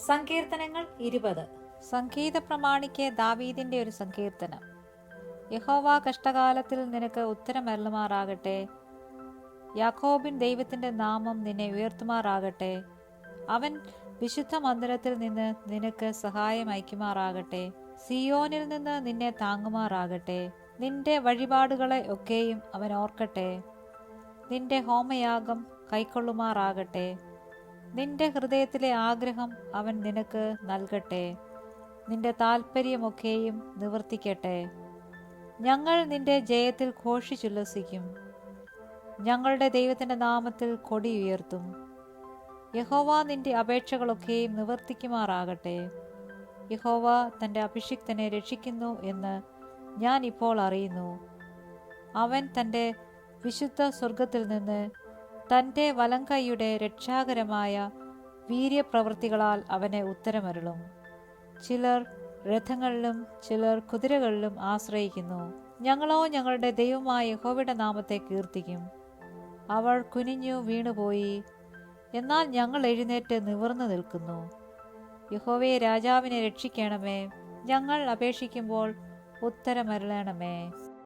സങ്കീർത്തനങ്ങൾ 20. സംഗീത പ്രമാണിക്ക് ദാവീദിന്റെ ഒരു സങ്കീർത്തനം. യഹോവ കഷ്ടകാലത്തിൽ നിനക്ക് ഉത്തരമരുളുമാറാകട്ടെ. യാക്കോബിൻ ദൈവത്തിന്റെ നാമം നിന്നെ ഉയർത്തുമാറാകട്ടെ. അവൻ വിശുദ്ധ മന്ദിരത്തിൽ നിന്ന് നിനക്ക് സഹായം അയക്കുമാറാകട്ടെ. സിയോനിൽ നിന്ന് നിന്നെ താങ്ങുമാറാകട്ടെ. നിന്റെ വഴിപാടുകളെ ഒക്കെയും അവൻ ഓർക്കട്ടെ. നിന്റെ ഹോമയാഗം കൈക്കൊള്ളുമാറാകട്ടെ. നിന്റെ ഹൃദയത്തിലെ ആഗ്രഹം അവൻ നിനക്ക് നൽകട്ടെ. നിന്റെ താല്പര്യമൊക്കെയും നിവർത്തിക്കട്ടെ. ഞങ്ങൾ നിന്റെ ജയത്തിൽ ഘോഷിച്ചുല്ലസിക്കും. ഞങ്ങളുടെ ദൈവത്തിന്റെ നാമത്തിൽ കൊടി ഉയർത്തും. യഹോവ നിന്റെ അപേക്ഷകളൊക്കെയും നിവർത്തിക്കുമാറാകട്ടെ. യഹോവ തന്റെ അഭിഷിക്തനെ രക്ഷിക്കുന്നു എന്ന് ഞാൻ ഇപ്പോൾ അറിയുന്നു. അവൻ തന്റെ വിശുദ്ധ സ്വർഗത്തിൽ നിന്ന് തന്റെ വലങ്കൈയുടെ രക്ഷാകരമായ വീര്യപ്രവൃത്തികളാൽ അവനെ ഉത്തരമരുളും. ചിലർ രഥങ്ങളിലും ചിലർ കുതിരകളിലും ആശ്രയിക്കുന്നു. ഞങ്ങളോ ഞങ്ങളുടെ ദൈവമായ യഹോവയുടെ നാമത്തെ കീർത്തിക്കും. അവൾ കുനിഞ്ഞു വീണുപോയി, എന്നാൽ ഞങ്ങൾ എഴുന്നേറ്റ് നിവർന്നു നിൽക്കുന്നു. യഹോവയെ രാജാവിനെ രക്ഷിക്കണമേ. ഞങ്ങൾ അപേക്ഷിക്കുമ്പോൾ ഉത്തരമരുളണമേ.